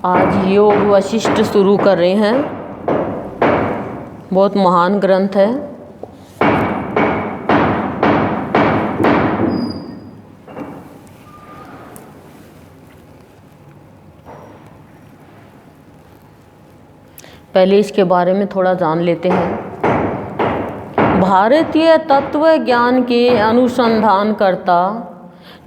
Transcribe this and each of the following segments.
आज योग वशिष्ठ शुरू कर रहे हैं। बहुत महान ग्रंथ है। पहले इसके बारे में थोड़ा जान लेते हैं। भारतीय तत्व ज्ञान के अनुसंधानकर्ता,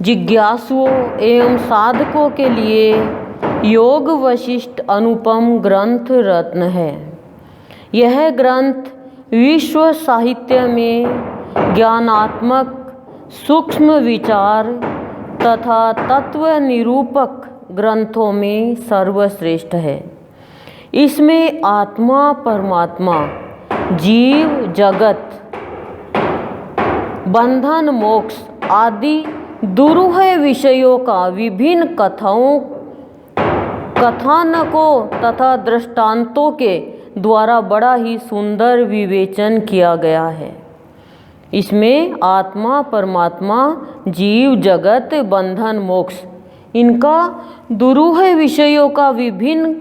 जिज्ञासुओं एवं साधकों के लिए योग वशिष्ठ अनुपम ग्रंथ रत्न है। यह ग्रंथ विश्व साहित्य में ज्ञानात्मक सूक्ष्म विचार तथा तत्व निरूपक ग्रंथों में सर्वश्रेष्ठ है। इसमें आत्मा, परमात्मा, जीव जगत, बंधन, मोक्ष आदि दुरूह विषयों का विभिन्न कथानकों तथा दृष्टांतों के द्वारा बड़ा ही सुंदर विवेचन किया गया है। इसमें आत्मा, परमात्मा, जीव जगत, बंधन, मोक्ष इनका दुरूह विषयों का विभिन्न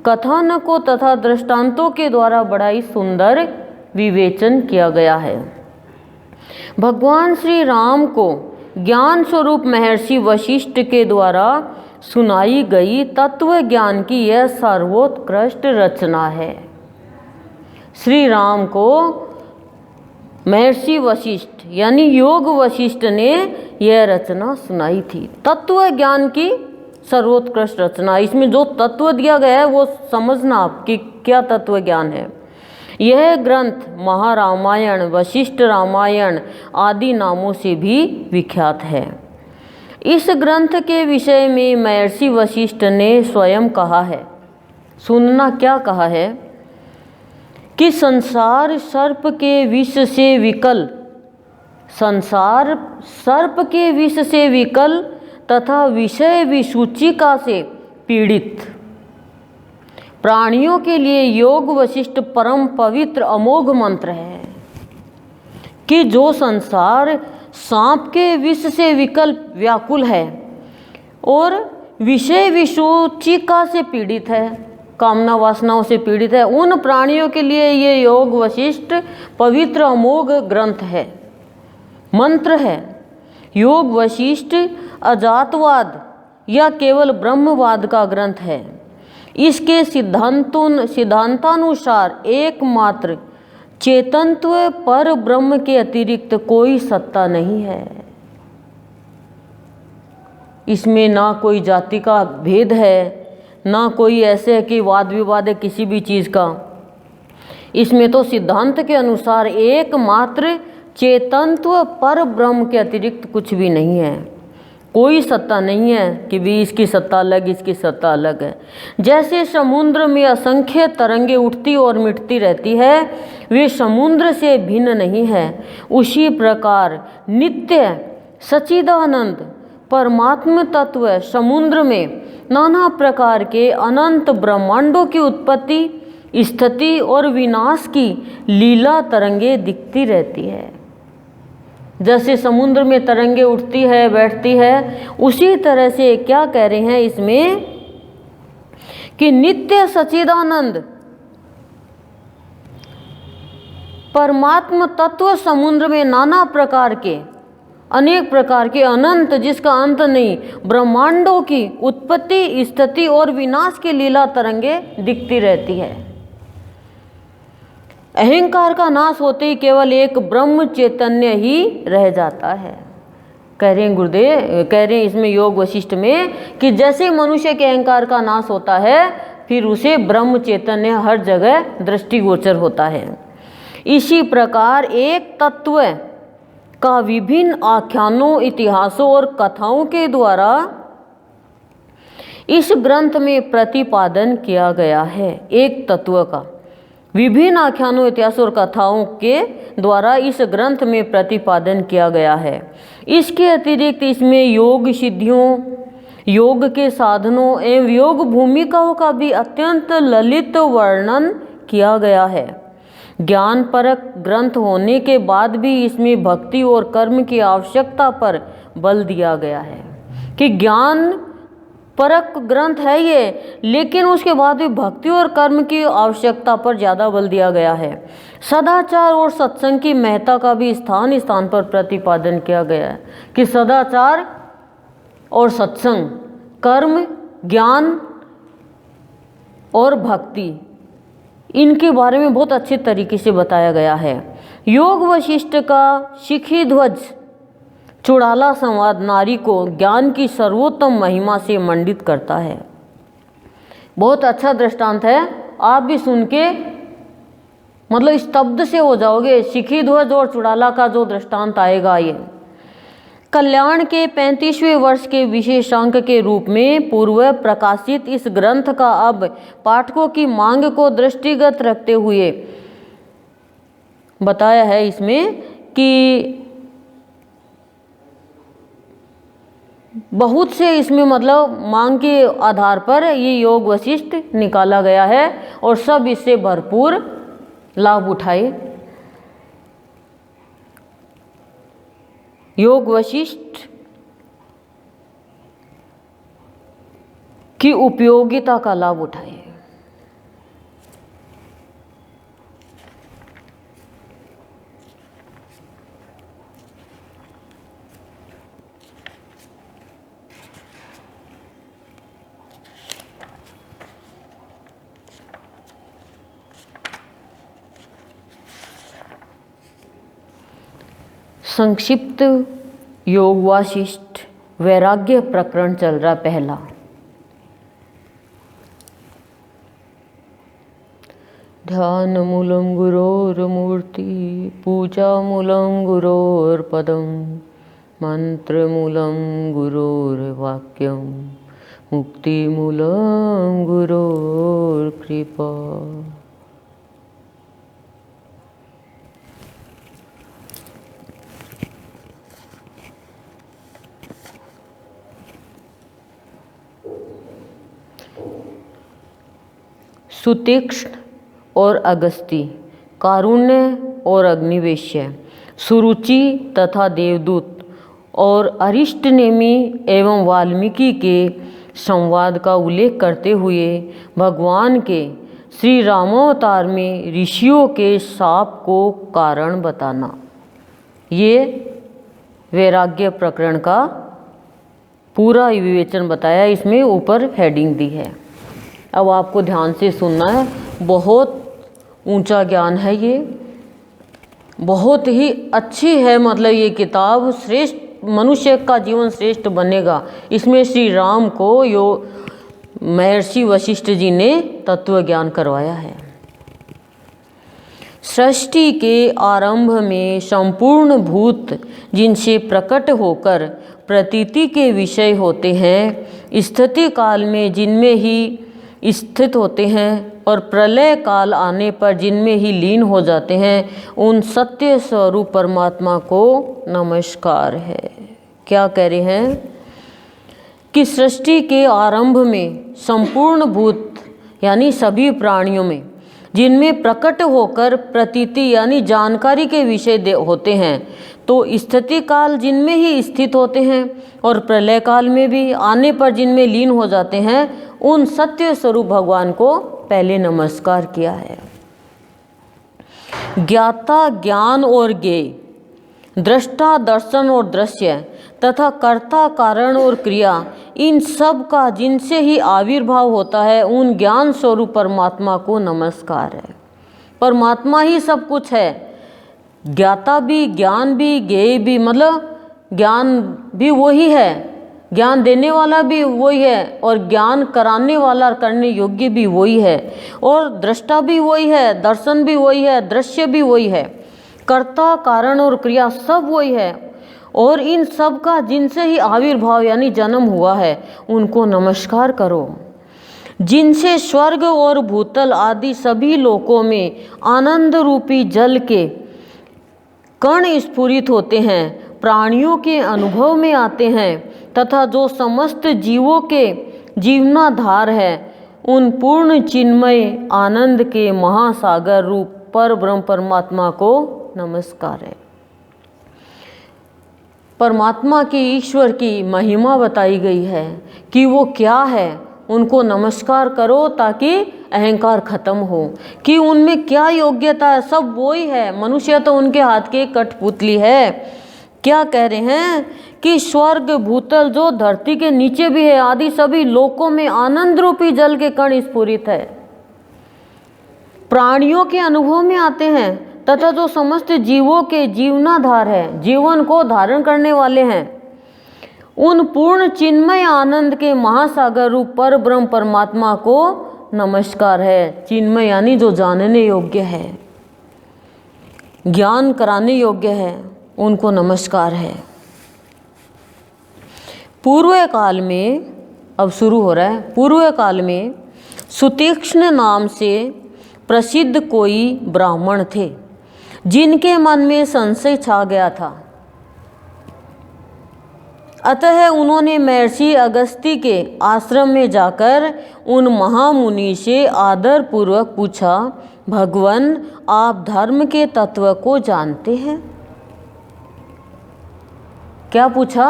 कथानकों तथा दृष्टांतों के द्वारा बड़ा ही सुंदर विवेचन किया गया है। भगवान श्री राम को ज्ञान स्वरूप महर्षि वशिष्ठ के द्वारा सुनाई गई तत्व ज्ञान की यह सर्वोत्कृष्ट रचना है। श्री राम को महर्षि वशिष्ठ यानी योग वशिष्ठ ने यह रचना सुनाई थी। तत्व ज्ञान की सर्वोत्कृष्ट रचना। इसमें जो तत्व दिया गया है वो समझना आप कि क्या तत्व ज्ञान है। यह ग्रंथ महारामायण, वशिष्ठ रामायण आदि नामों से भी विख्यात है। इस ग्रंथ के विषय में महर्षि वशिष्ठ ने स्वयं कहा है, सुनना क्या कहा है, कि संसार सर्प के विष से विकल, संसार सर्प के विष से विकल तथा विषय विसूचिका से पीड़ित प्राणियों के लिए योग वशिष्ठ परम पवित्र अमोघ मंत्र है। कि जो संसार सांप के विष से विकल व्याकुल है और विषय विसूचिका से पीड़ित है, कामना वासनाओं से पीड़ित है, उन प्राणियों के लिए ये योग वशिष्ठ पवित्र अमोघ ग्रंथ है, मंत्र है। योग वशिष्ठ अजातवाद या केवल ब्रह्मवाद का ग्रंथ है। इसके सिद्धांतानुसार एकमात्र चेतनत्व पर ब्रह्म के अतिरिक्त कोई सत्ता नहीं है। इसमें ना कोई जाति का भेद है, ना कोई ऐसे है कि वाद विवाद है किसी भी चीज़ का। इसमें तो सिद्धांत के अनुसार एकमात्र चेतनत्व पर ब्रह्म के अतिरिक्त कुछ भी नहीं है। कोई सत्ता नहीं है कि भी इसकी सत्ता अलग, इसकी सत्ता अलग है। जैसे समुद्र में असंख्य तरंगे उठती और मिटती रहती है, वे समुद्र से भिन्न नहीं है। उसी प्रकार नित्य सच्चिदानंद परमात्म तत्व समुद्र में नाना प्रकार के अनंत ब्रह्मांडों की उत्पत्ति, स्थिति और विनाश की लीला तरंगे दिखती रहती है। जैसे समुद्र में तरंगे उठती है बैठती है, उसी तरह से क्या कह रहे हैं इसमें कि नित्य सच्चिदानंद परमात्म तत्व समुद्र में नाना प्रकार के, अनेक प्रकार के अनंत जिसका अंत नहीं ब्रह्मांडों की उत्पत्ति, स्थिति और विनाश की लीला तरंगे दिखती रहती है। अहंकार का नाश होते ही केवल एक ब्रह्म चैतन्य ही रह जाता है। कह रहे हैं गुरुदेव, कह रहे हैं इसमें योग वशिष्ठ में कि जैसे मनुष्य के अहंकार का नाश होता है फिर उसे ब्रह्म चैतन्य हर जगह दृष्टिगोचर होता है। इसी प्रकार एक तत्व का विभिन्न आख्यानों, इतिहासों और कथाओं के द्वारा इस ग्रंथ में प्रतिपादन किया गया है। एक तत्व का विभिन्न आख्यानों, इतिहासों और कथाओं के द्वारा इस ग्रंथ में प्रतिपादन किया गया है। इसके अतिरिक्त इसमें योग सिद्धियों, योग के साधनों एवं योग भूमिकाओं का भी अत्यंत ललित वर्णन किया गया है। ज्ञान परक ग्रंथ होने के बाद भी इसमें भक्ति और कर्म की आवश्यकता पर बल दिया गया है कि ज्ञान परक ग्रंथ है ये, लेकिन उसके बाद भी भक्ति और कर्म की आवश्यकता पर ज़्यादा बल दिया गया है। सदाचार और सत्संग की महत्ता का भी स्थान स्थान पर प्रतिपादन किया गया है कि सदाचार और सत्संग, कर्म, ज्ञान और भक्ति, इनके बारे में बहुत अच्छे तरीके से बताया गया है। योग वशिष्ठ का शिखी ध्वज चुड़ाला संवाद नारी को ज्ञान की सर्वोत्तम महिमा से मंडित करता है। बहुत अच्छा दृष्टांत है, आप भी सुन के मतलब स्तब्ध से हो जाओगे। शिखी ध्वज और चुड़ाला का जो दृष्टांत आएगा, ये कल्याण के 35वें वर्ष के विशेषांक के रूप में पूर्व प्रकाशित इस ग्रंथ का अब पाठकों की मांग को दृष्टिगत रखते हुए बताया है इसमें कि बहुत से इसमें मतलब मांग के आधार पर ये योग वशिष्ठ निकाला गया है और सब इससे भरपूर लाभ उठाए। योग वशिष्ठ की उपयोगिता का लाभ उठाए। संक्षिप्त योग वासिष्ठ वैराग्य प्रकरण चल रहा पहला। ध्यान मूलम गुरोर मूर्ति, पूजा मूलम गुरोर पदम, मंत्र मूलम गुरोर वाक्यम, मुक्ति मूलम गुरोर कृपा। सुतीक्ष्ण और अगस्ती, कारुण्य और अग्निवेश्य, सुरुचि तथा देवदूत और अरिष्टनेमी एवं वाल्मीकि के संवाद का उल्लेख करते हुए भगवान के श्री रामावतार में ऋषियों के शाप को कारण बताना, ये वैराग्य प्रकरण का पूरा विवेचन बताया। इसमें ऊपर हेडिंग दी है। अब आपको ध्यान से सुनना है। बहुत ऊंचा ज्ञान है ये, बहुत ही अच्छी है। मतलब ये किताब श्रेष्ठ, मनुष्य का जीवन श्रेष्ठ बनेगा। इसमें श्री राम को यो महर्षि वशिष्ठ जी ने तत्व ज्ञान करवाया है। सृष्टि के आरंभ में संपूर्ण भूत जिनसे प्रकट होकर प्रतीति के विषय होते हैं, स्थिति काल में जिनमें ही स्थित होते हैं और प्रलय काल आने पर जिनमें ही लीन हो जाते हैं, उन सत्य स्वरूप परमात्मा को नमस्कार है। क्या कह रहे हैं कि सृष्टि के आरंभ में संपूर्ण भूत यानी सभी प्राणियों में जिनमें प्रकट होकर प्रतीति यानी जानकारी के विषय होते हैं, तो स्थिति काल जिनमें ही स्थित होते हैं और प्रलय काल में भी आने पर जिनमें लीन हो जाते हैं, उन सत्य स्वरूप भगवान को पहले नमस्कार किया है। ज्ञाता ज्ञान और ज्ञेय, दृष्टा दर्शन और दृश्य तथा कर्ता कारण और क्रिया, इन सब का जिनसे ही आविर्भाव होता है, उन ज्ञान स्वरूप परमात्मा को नमस्कार है। परमात्मा ही सब कुछ है। ज्ञाता भी, ज्ञान भी, ज्ञेय भी, मतलब ज्ञान भी वही है, ज्ञान देने वाला भी वही है और ज्ञान कराने वाला, करने योग्य भी वही है, और दृष्टा भी वही है, दर्शन भी वही है, दृश्य भी वही है, कर्ता कारण और क्रिया सब वही है। और इन सब का जिनसे ही आविर्भाव यानी जन्म हुआ है, उनको नमस्कार करो। जिनसे स्वर्ग और भूतल आदि सभी लोकों में आनंद रूपी जल के कण स्फुरित होते हैं, प्राणियों के अनुभव में आते हैं तथा जो समस्त जीवों के जीवनाधार है, उन पूर्ण चिन्मय आनंद के महासागर रूप पर ब्रह्म परमात्मा को नमस्कार है। परमात्मा की, ईश्वर की महिमा बताई गई है कि वो क्या है, उनको नमस्कार करो ताकि अहंकार खत्म हो, कि उनमें क्या योग्यता है, सब वो ही है। मनुष्य तो उनके हाथ की कठपुतली है। क्या कह रहे हैं कि स्वर्ग भूतल जो धरती के नीचे भी है आदि सभी लोकों में आनंद रूपी जल के कण स्फुरित है, प्राणियों के अनुभव में आते हैं तथा जो समस्त जीवों के जीवनाधार है, जीवन को धारण करने वाले हैं, उन पूर्ण चिन्मय आनंद के महासागर रूप पर ब्रह्म परमात्मा को नमस्कार है। चिन्मय यानी जो जानने योग्य है, ज्ञान कराने योग्य है, उनको नमस्कार है। पूर्व काल में, अब शुरू हो रहा है, पूर्व काल में सुतीक्ष्ण नाम से प्रसिद्ध कोई ब्राह्मण थे जिनके मन में संशय छा गया था। अतः उन्होंने महर्षि अगस्त्य के आश्रम में जाकर उन महामुनि से आदर पूर्वक पूछा, भगवान आप धर्म के तत्व को जानते हैं? क्या पूछा?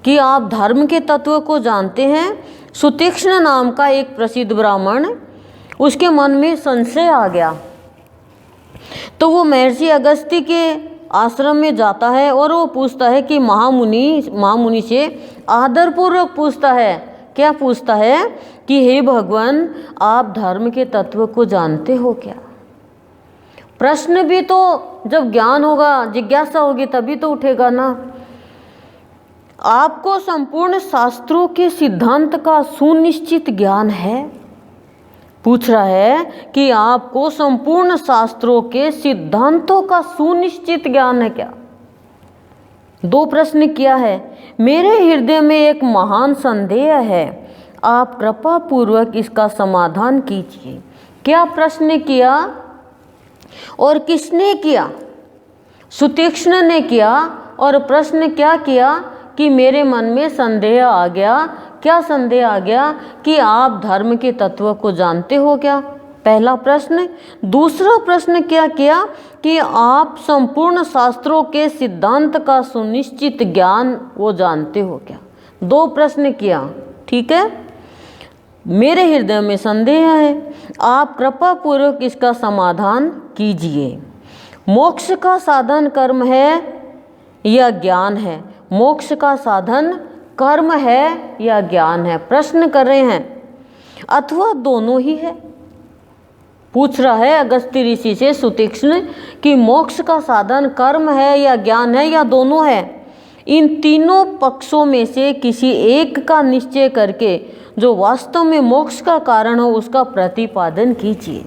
कि आप धर्म के तत्व को जानते हैं? सुतीक्ष्ण नाम का एक प्रसिद्ध ब्राह्मण, उसके मन में संशय आ गया, तो वो महर्षि अगस्त्य के आश्रम में जाता है और वो पूछता है कि महामुनि से आदरपूर्वक पूछता है। क्या पूछता है? कि हे भगवान आप धर्म के तत्व को जानते हो क्या? प्रश्न भी तो जब ज्ञान होगा, जिज्ञासा होगी तभी तो उठेगा ना। आपको संपूर्ण शास्त्रों के सिद्धांत का सुनिश्चित ज्ञान है? पूछ रहा है कि आपको संपूर्ण शास्त्रों के सिद्धांतों का सुनिश्चित ज्ञान है क्या? दो प्रश्न किया है। मेरे हृदय में एक महान संदेह है, आप कृपा पूर्वक इसका समाधान कीजिए। क्या प्रश्न किया और किसने किया? सुतीक्ष्ण ने किया। और प्रश्न क्या किया? कि मेरे मन में संदेह आ गया। क्या संदेह आ गया? कि आप धर्म के तत्व को जानते हो क्या? पहला प्रश्न। दूसरा प्रश्न क्या किया? कि आप संपूर्ण शास्त्रों के सिद्धांत का सुनिश्चित ज्ञान वो जानते हो क्या? दो प्रश्न किया, ठीक है। मेरे हृदय में संदेह है, आप कृपा पूर्वक इसका समाधान कीजिए। मोक्ष का साधन कर्म है या ज्ञान है? मोक्ष का साधन कर्म है या ज्ञान है? प्रश्न कर रहे हैं। अथवा दोनों ही है? पूछ रहा है अगस्त्य ऋषि से सुतीक्ष्ण कि मोक्ष का साधन कर्म है या ज्ञान है या दोनों है? इन तीनों पक्षों में से किसी एक का निश्चय करके जो वास्तव में मोक्ष का कारण हो उसका प्रतिपादन कीजिए।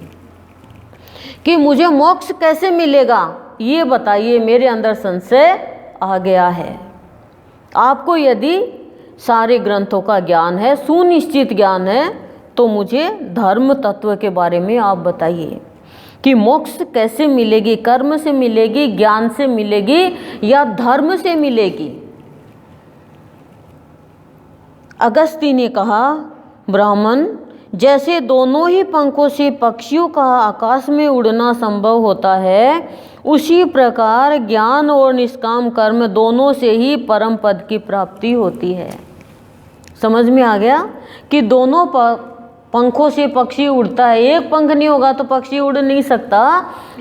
कि मुझे मोक्ष कैसे मिलेगा ये बताइए, मेरे अंदर संशय आ गया है। आपको यदि सारे ग्रंथों का ज्ञान है, सुनिश्चित ज्ञान है, तो मुझे धर्म तत्व के बारे में आप बताइए कि मोक्ष कैसे मिलेगी? कर्म से मिलेगी, ज्ञान से मिलेगी या धर्म से मिलेगी? अगस्त्य ने कहा, ब्राह्मण, जैसे दोनों ही पंखों से पक्षियों का आकाश में उड़ना संभव होता है, उसी प्रकार ज्ञान और निष्काम कर्म दोनों से ही परम पद की प्राप्ति होती है। समझ में आ गया कि दोनों पंखों से पक्षी उड़ता है, एक पंख नहीं होगा तो पक्षी उड़ नहीं सकता।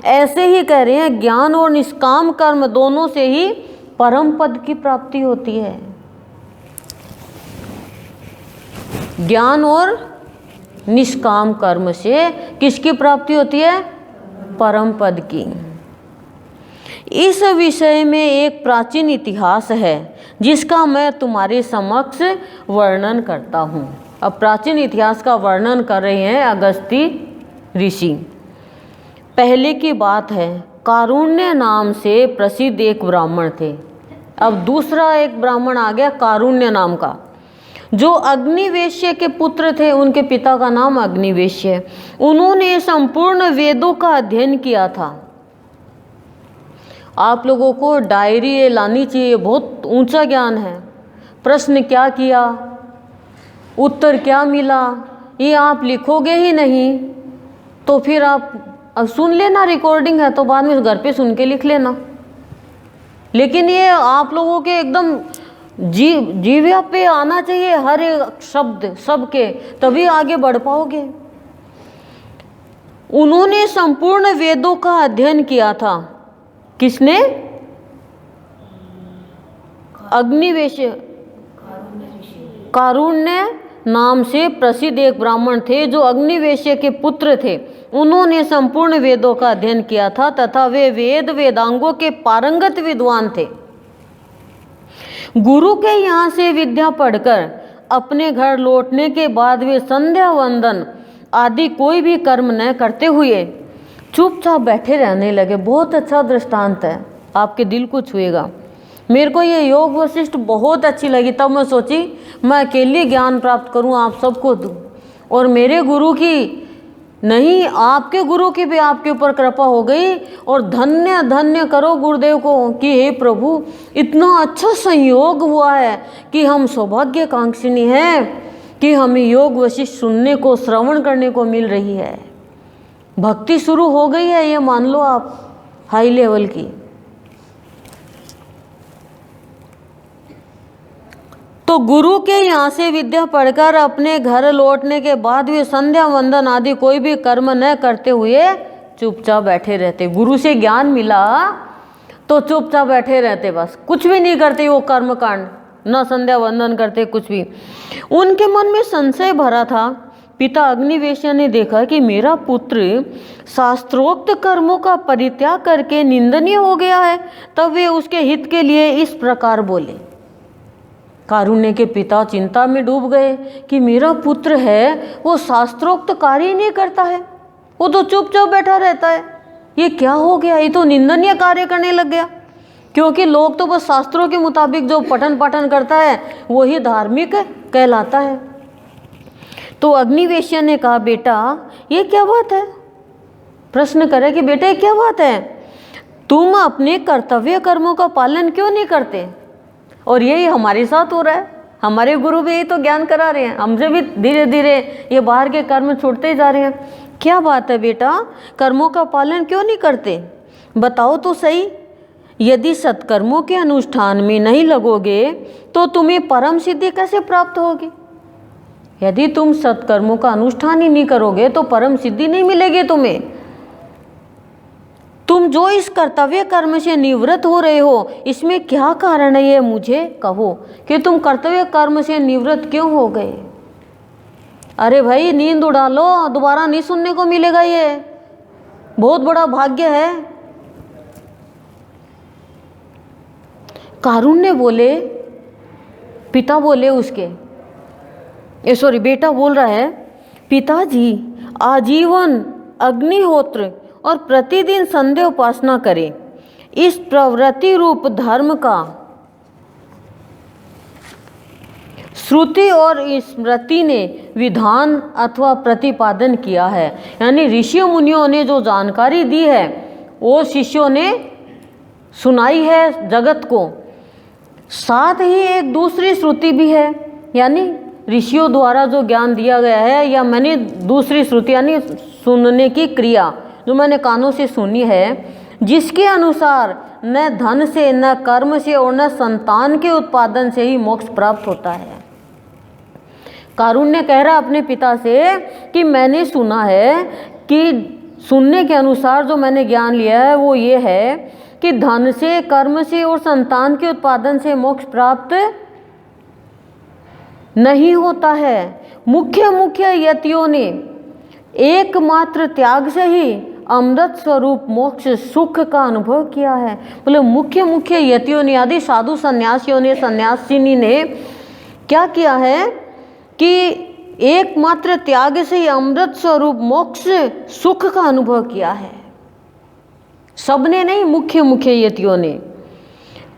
ऐसे ही कह रहे हैं ज्ञान और निष्काम कर्म दोनों से ही परम पद की प्राप्ति होती है। ज्ञान और निष्काम कर्म से किसकी प्राप्ति होती है? परम पद की। इस विषय में एक प्राचीन इतिहास है जिसका मैं तुम्हारे समक्ष वर्णन करता हूँ। अब प्राचीन इतिहास का वर्णन कर रहे हैं अगस्त्य ऋषि। पहले की बात है, कारुण्य नाम से प्रसिद्ध एक ब्राह्मण थे। अब दूसरा एक ब्राह्मण आ गया कारुण्य नाम का, जो अग्निवेश्य के पुत्र थे। उनके पिता का नाम अग्निवेश्य। उन्होंने संपूर्ण वेदों का अध्ययन किया था। आप लोगों को डायरी लानी चाहिए, बहुत ऊंचा ज्ञान है। प्रश्न क्या किया, उत्तर क्या मिला, ये आप लिखोगे ही नहीं तो फिर आप अब सुन लेना, रिकॉर्डिंग है तो बाद में घर पे सुन के लिख लेना। लेकिन ये आप लोगों के एकदम जीवा पे आना चाहिए, हर एक शब्द सबके, तभी आगे बढ़ पाओगे। उन्होंने संपूर्ण वेदों का अध्ययन किया था। किसने? अग्निवेश्य, कारुण्य नाम से प्रसिद्ध एक ब्राह्मण थे जो अग्निवेश्य के पुत्र थे। उन्होंने संपूर्ण वेदों का अध्ययन किया था तथा वे वेदांगों के पारंगत विद्वान थे। गुरु के यहाँ से विद्या पढ़कर अपने घर लौटने के बाद वे संध्या वंदन आदि कोई भी कर्म न करते हुए चुपचाप बैठे रहने लगे। बहुत अच्छा दृष्टांत है, आपके दिल को छुएगा। मेरे को ये योग वशिष्ठ बहुत अच्छी लगी। तब मैं सोची मैं अकेले ज्ञान प्राप्त करूं, आप सबको दूं, और मेरे गुरु की नहीं, आपके गुरु की भी आपके ऊपर कृपा हो गई। और धन्य धन्य करो गुरुदेव को कि हे प्रभु, इतना अच्छा संयोग हुआ है कि हम सौभाग्यकांक्षिणी हैं कि हमें योग वशिष्ठ सुनने को, श्रवण करने को मिल रही है। भक्ति शुरू हो गई है, ये मान लो आप, हाई लेवल की। तो गुरु के यहाँ से विद्या पढ़कर अपने घर लौटने के बाद वे संध्या वंदन आदि कोई भी कर्म न करते हुए चुपचाप बैठे रहते। गुरु से ज्ञान मिला तो चुपचाप बैठे रहते, बस कुछ भी नहीं करते वो कर्म कांड, न संध्या वंदन करते, कुछ भी। उनके मन में संशय भरा था। पिता अग्निवेश्य ने देखा कि मेरा पुत्र शास्त्रोक्त कर्मों का परित्याग करके निंदनीय हो गया है। तब वे उसके हित के लिए इस प्रकार बोले। कारुण्य के पिता चिंता में डूब गए कि मेरा पुत्र है वो शास्त्रोक्त कार्य ही नहीं करता है, वो तो चुपचाप बैठा रहता है, ये क्या हो गया, ये तो निंदनीय कार्य करने लग गया। क्योंकि लोग तो बस शास्त्रों के मुताबिक जो पठन पाठन करता है वही धार्मिक कहलाता है। तो अग्निवेश्य ने कहा, बेटा ये क्या बात है? प्रश्न करे कि बेटा ये क्या बात है, तुम अपने कर्तव्य कर्मों का पालन क्यों नहीं करते? और यही हमारे साथ हो रहा है, हमारे गुरु भी यही तो ज्ञान करा रहे हैं, हमसे भी धीरे धीरे ये बाहर के कर्म छूटते जा रहे हैं। क्या बात है बेटा, कर्मों का पालन क्यों नहीं करते? बताओ तो सही। यदि सत्कर्मों के अनुष्ठान में नहीं लगोगे तो तुम्हें परम सिद्धि कैसे प्राप्त होगी? यदि तुम सत्कर्मों का अनुष्ठान ही नहीं करोगे तो परम सिद्धि नहीं मिलेगी तुम्हें। तुम जो इस कर्तव्य कर्म से निवृत्त हो रहे हो, इसमें क्या कारण है, ये मुझे कहो कि तुम कर्तव्य कर्म से निवृत्त क्यों हो गए? अरे भाई नींद उड़ा लो, दोबारा नहीं सुनने को मिलेगा, ये बहुत बड़ा भाग्य है। कारुण्य बोले, पिता बोले उसके, बेटा बोल रहा है, पिताजी आजीवन अग्निहोत्र और प्रतिदिन संध्या उपासना करें। इस प्रवृत्ति रूप धर्म का श्रुति और स्मृति ने विधान अथवा प्रतिपादन किया है। यानी ऋषियों मुनियों ने जो जानकारी दी है वो शिष्यों ने सुनाई है जगत को। साथ ही एक दूसरी श्रुति भी है, यानी ऋषियों द्वारा जो ज्ञान दिया गया है, या मैंने दूसरी श्रुति यानी सुनने की क्रिया जो मैंने कानों से सुनी है, जिसके अनुसार न धन से, न कर्म से और न संतान के उत्पादन से ही मोक्ष प्राप्त होता है। कारुण्य कह रहा अपने पिता से कि मैंने सुना है कि सुनने के अनुसार जो मैंने ज्ञान लिया है वो ये है कि धन से, कर्म से और संतान के उत्पादन से मोक्ष प्राप्त नहीं होता है। मुख्य यतियों ने एकमात्र त्याग से ही अमृत स्वरूप मोक्ष सुख का अनुभव किया है। बोले मुख्य यतियों ने, आदि साधु सन्यासियों ने, सन्यासिनी ने क्या किया है कि एकमात्र त्याग से ही अमृत स्वरूप मोक्ष सुख का अनुभव किया है। सबने नहीं, मुख्य यतियों ने।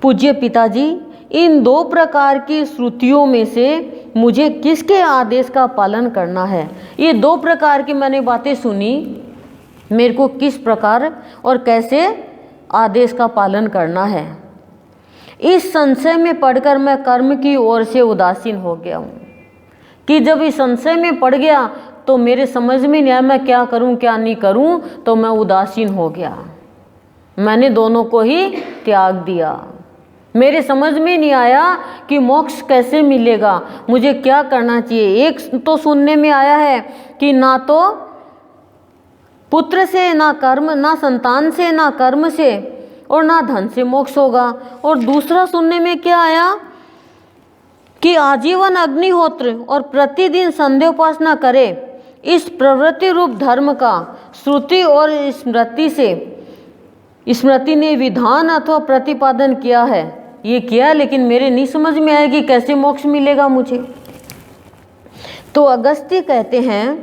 पूज्य पिताजी, इन दो प्रकार की श्रुतियों में से मुझे किसके आदेश का पालन करना है? ये दो प्रकार की मैंने बातें सुनी, मेरे को किस प्रकार और कैसे आदेश का पालन करना है? इस संशय में पढ़कर मैं कर्म की ओर से उदासीन हो गया हूँ कि जब इस संशय में पड़ गया तो मेरे समझ में नहीं आया मैं क्या करूँ क्या नहीं करूँ, तो मैं उदासीन हो गया, मैंने दोनों को ही त्याग दिया। मेरे समझ में नहीं आया कि मोक्ष कैसे मिलेगा, मुझे क्या करना चाहिए। एक तो सुनने में आया है कि ना तो पुत्र से, ना कर्म, ना संतान से, ना कर्म से और ना धन से मोक्ष होगा। और दूसरा सुनने में क्या आया कि आजीवन अग्निहोत्र और प्रतिदिन संध्या उपासना करे। इस प्रवृत्ति रूप धर्म का श्रुति और स्मृति ने विधान अथवा प्रतिपादन किया है। ये किया, लेकिन मेरे नहीं समझ में आया कि कैसे मोक्ष मिलेगा मुझे। तो अगस्त्य कहते हैं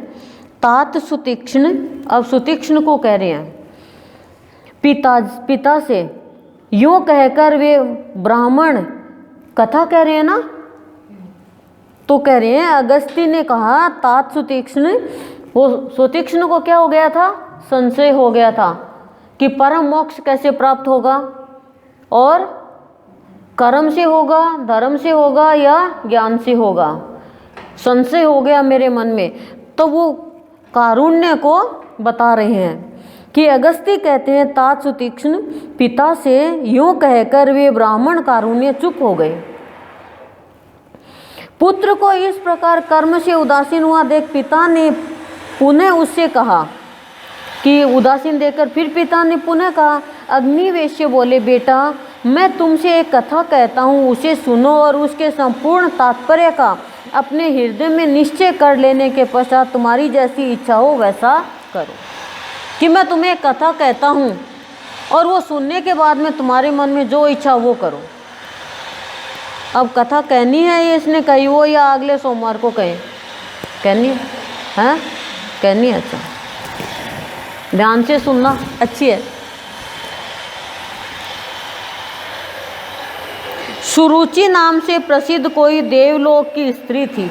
तात सुतीक्ष्ण, अब सुतीक्ष्ण को कह रहे हैं पिता से यूँ कहकर वे ब्राह्मण कथा कह रहे हैं ना, तो कह रहे हैं अगस्त्य ने कहा तात सुतीक्ष्ण, वो सुतीक्ष्ण को क्या हो गया था, संशय हो गया था कि परम मोक्ष कैसे प्राप्त होगा, और कर्म से होगा, धर्म से होगा या ज्ञान से होगा, संशय हो गया मेरे मन में। तो वो कारुण्य को बता रहे हैं कि अगस्त्य कहते हैं तात सुतीक्ष्ण पिता से यूँ कहकर वे ब्राह्मण कारुण्य चुप हो गए। पुत्र को इस प्रकार कर्म से उदासीन हुआ देख पिता ने पुनः उससे कहा कि उदासीन देखकर फिर पिता ने पुनः कहा। अग्निवेश्य बोले बेटा मैं तुमसे एक कथा कहता हूँ, उसे सुनो और उसके संपूर्ण तात्पर्य का अपने हृदय में निश्चय कर लेने के पश्चात तुम्हारी जैसी इच्छा हो वैसा करो। कि मैं तुम्हें एक कथा कहता हूँ और वो सुनने के बाद में तुम्हारे मन में जो इच्छा वो करो। अब कथा कहनी है ये इसने कही हो या अगले सोमवार को कहें, कहनी है, हाँ कहनी है। अच्छा ध्यान से सुनना, अच्छी है। सुरुचि नाम से प्रसिद्ध कोई देवलोक की स्त्री थी।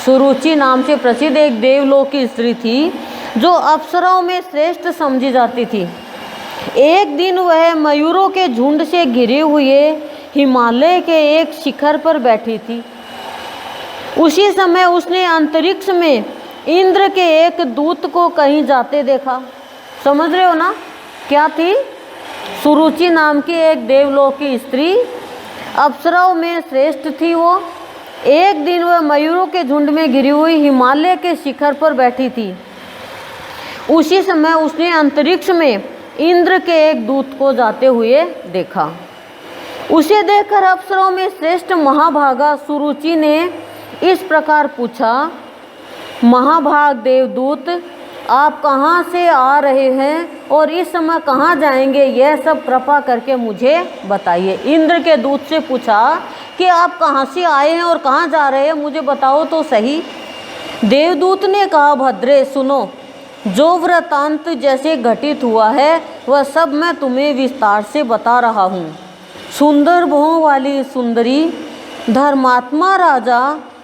सुरुचि नाम से प्रसिद्ध एक देवलोक की स्त्री थी जो अप्सराओं में श्रेष्ठ समझी जाती थी। एक दिन वह मयूरों के झुंड से घिरे हुए हिमालय के एक शिखर पर बैठी थी। उसी समय उसने अंतरिक्ष में इंद्र के एक दूत को कहीं जाते देखा। समझ रहे हो ना क्या थी? सुरुचि नाम की एक देवलोक की स्त्री, अप्सराओं में श्रेष्ठ थी वो। एक दिन वह मयूरों के झुंड में घिरी हुई हिमालय के शिखर पर बैठी थी। उसी समय उसने अंतरिक्ष में इंद्र के एक दूत को जाते हुए देखा। उसे देखकर अप्सराओं में श्रेष्ठ महाभागा सुरुचि ने इस प्रकार पूछा, महाभाग देवदूत आप कहाँ से आ रहे हैं और इस समय कहाँ जाएंगे, यह सब कृपा करके मुझे बताइए। इंद्र के दूत से पूछा कि आप कहाँ से आए हैं और कहाँ जा रहे हैं, मुझे बताओ तो सही। देवदूत ने कहा, भद्रे सुनो, जो वृतांत जैसे घटित हुआ है वह सब मैं तुम्हें विस्तार से बता रहा हूँ। सुंदर भुवों वाली सुंदरी धर्मात्मा राजा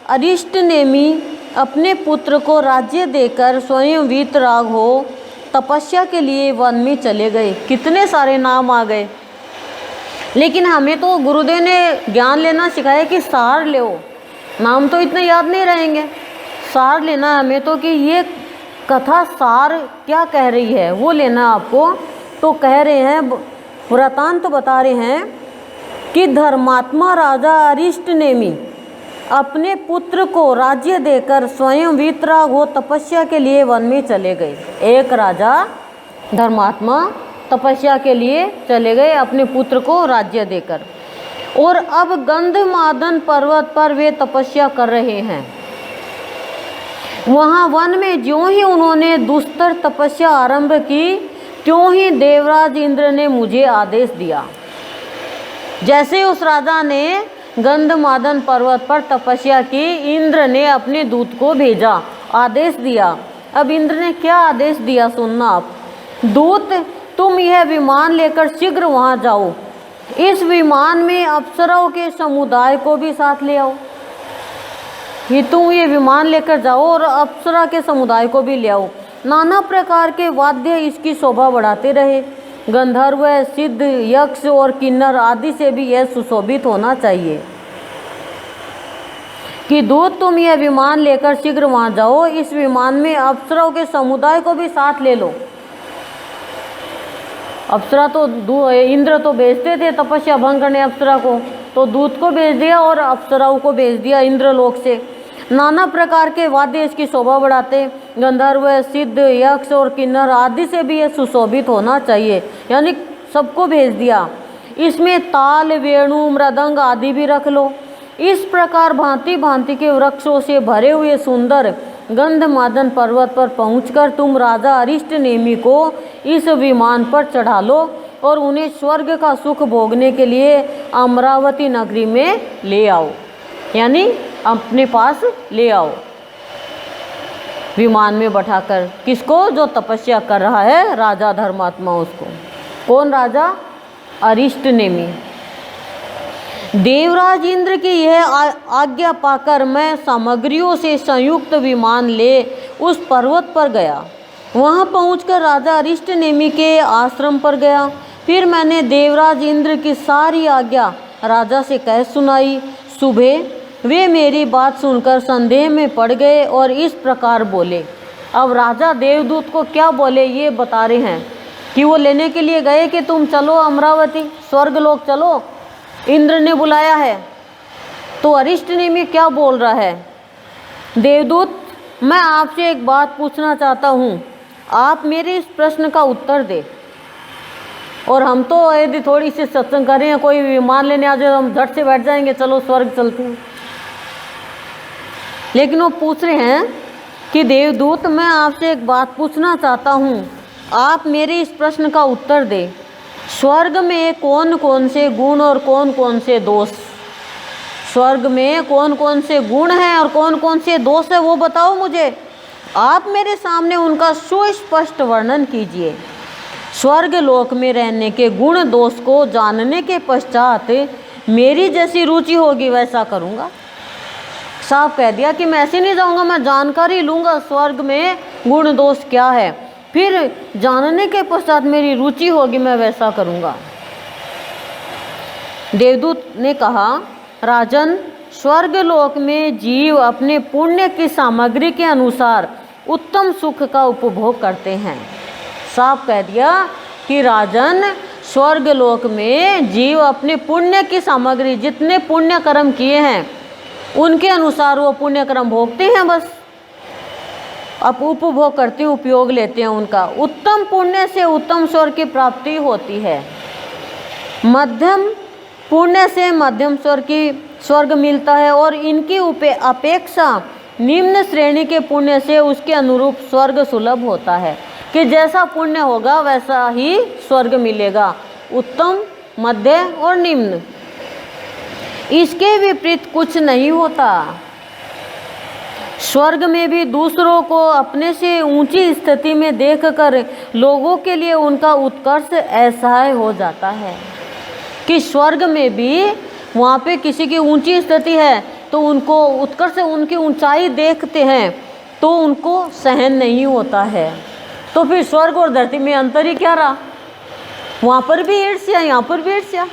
अरिष्टनेमी अपने पुत्र को राज्य देकर स्वयं वीतराग हो तपस्या के लिए वन में चले गए। कितने सारे नाम आ गए, लेकिन हमें तो गुरुदेव ने ज्ञान लेना सिखाया कि सार लो, नाम तो इतने याद नहीं रहेंगे, सार लेना है हमें तो कि ये कथा सार क्या कह रही है वो लेना आपको। तो कह रहे हैं, वृतांत बता रहे हैं कि धर्मात्मा राजा अरिष्टनेमी अपने पुत्र को राज्य देकर स्वयं वीतराग हो तपस्या के लिए वन में चले गए। एक राजा धर्मात्मा तपस्या के लिए चले गए अपने पुत्र को राज्य देकर, और अब गंधमादन पर्वत पर वे तपस्या कर रहे हैं। वहाँ वन में ज्यों ही उन्होंने दुस्तर तपस्या आरंभ की, त्यों ही देवराज इंद्र ने मुझे आदेश दिया। जैसे उस राजा ने गंधमादन पर्वत पर तपस्या की, इंद्र ने अपने दूत को भेजा, आदेश दिया। अब इंद्र ने क्या आदेश दिया सुनना आप। दूत तुम यह विमान लेकर शीघ्र वहाँ जाओ, इस विमान में अप्सराओं के समुदाय को भी साथ ले आओ। कि तुम ये विमान लेकर जाओ और अप्सरा के समुदाय को भी ले आओ। नाना प्रकार के वाद्य इसकी शोभा बढ़ाते रहे। गंधर्व, सिद्ध, यक्ष और किन्नर आदि से भी यह सुशोभित होना चाहिए। कि दूत तुम यह विमान लेकर शीघ्र वहाँ जाओ, इस विमान में अप्सराओं के समुदाय को भी साथ ले लो। अप्सरा तो इंद्र तो भेजते थे तपस्या भंग करने अप्सरा को, तो दूत को भेज दिया और अप्सराओं को भेज दिया इंद्रलोक से। नाना प्रकार के वाद्य इसकी शोभा बढ़ाते, गंधर्व, सिद्ध, यक्ष और किन्नर आदि से भी ये सुशोभित होना चाहिए, यानी सबको भेज दिया। इसमें ताल, वेणु, मृदंग आदि भी रख लो। इस प्रकार भांति भांति के वृक्षों से भरे हुए सुंदर गंधमादन पर्वत पर पहुंचकर तुम राजा अरिष्ट नेमि को इस विमान पर चढ़ा लो और उन्हें स्वर्ग का सुख भोगने के लिए अमरावती नगरी में ले आओ, यानी अपने पास ले आओ विमान में बैठाकर। किसको? जो तपस्या कर रहा है राजा धर्मात्मा, उसको। कौन राजा? अरिष्ट नेमि। देवराज इंद्र की यह आज्ञा पाकर मैं सामग्रियों से संयुक्त विमान ले उस पर्वत पर गया। वहां पहुंचकर राजा अरिष्ट नेमि के आश्रम पर गया। फिर मैंने देवराज इंद्र की सारी आज्ञा राजा से कह सुनाई। सुबह वे मेरी बात सुनकर संदेह में पड़ गए और इस प्रकार बोले। अब राजा देवदूत को क्या बोले ये बता रहे हैं कि वो लेने के लिए गए कि तुम चलो अमरावती, स्वर्गलोक चलो, इंद्र ने बुलाया है। तो अरिष्ट नेमि क्या बोल रहा है? देवदूत, मैं आपसे एक बात पूछना चाहता हूँ, आप मेरे इस प्रश्न का उत्तर दे। और हम तो यदि थोड़ी सी सत्संग कर रहे हैं, कोई विमान लेने आ जाए हम झट से बैठ जाएंगे, चलो स्वर्ग चलते हैं। लेकिन वो पूछ रहे हैं कि देवदूत, मैं आपसे एक बात पूछना चाहता हूँ, आप मेरे इस प्रश्न का उत्तर दे। स्वर्ग में कौन कौन से गुण और कौन कौन से दोष, स्वर्ग में कौन कौन से गुण हैं और कौन कौन से दोष है वो बताओ मुझे। आप मेरे सामने उनका सुस्पष्ट वर्णन कीजिए। स्वर्ग लोक में रहने के गुण दोष को जानने के पश्चात मेरी जैसी रुचि होगी वैसा करूँगा। साफ कह दिया कि मैं ऐसे नहीं जाऊँगा, मैं जानकारी लूँगा स्वर्ग में गुण दोष क्या है, फिर जानने के पश्चात मेरी रुचि होगी मैं वैसा करूँगा। देवदूत ने कहा, राजन, स्वर्ग लोक में जीव अपने पुण्य की सामग्री के अनुसार उत्तम सुख का उपभोग करते हैं। साफ कह दिया कि राजन, स्वर्ग लोक में जीव अपने पुण्य की सामग्री, जितने पुण्य कर्म किए हैं उनके अनुसार वो पुण्य कर्म भोगते हैं, बस अब उपभोग करते हैं, उपयोग लेते हैं उनका। उत्तम पुण्य से उत्तम स्वर्ग की प्राप्ति होती है। मध्यम पुण्य से मध्यम स्वर्ग मिलता है और इनकी अपेक्षा निम्न श्रेणी के पुण्य से उसके अनुरूप स्वर्ग सुलभ होता है, कि जैसा पुण्य होगा वैसा ही स्वर्ग मिलेगा, उत्तम, मध्य और निम्न। इसके विपरीत कुछ नहीं होता। स्वर्ग में भी दूसरों को अपने से ऊंची स्थिति में देखकर लोगों के लिए उनका उत्कर्ष असहाय हो जाता है, कि स्वर्ग में भी वहाँ पे किसी की ऊंची स्थिति है तो उनको उत्कर्ष, उनकी ऊंचाई देखते हैं तो उनको सहन नहीं होता है। तो फिर स्वर्ग और धरती में अंतर ही क्या रहा? वहाँ पर भी ईर्ष्या, यहाँ पर भी ईर्ष्या।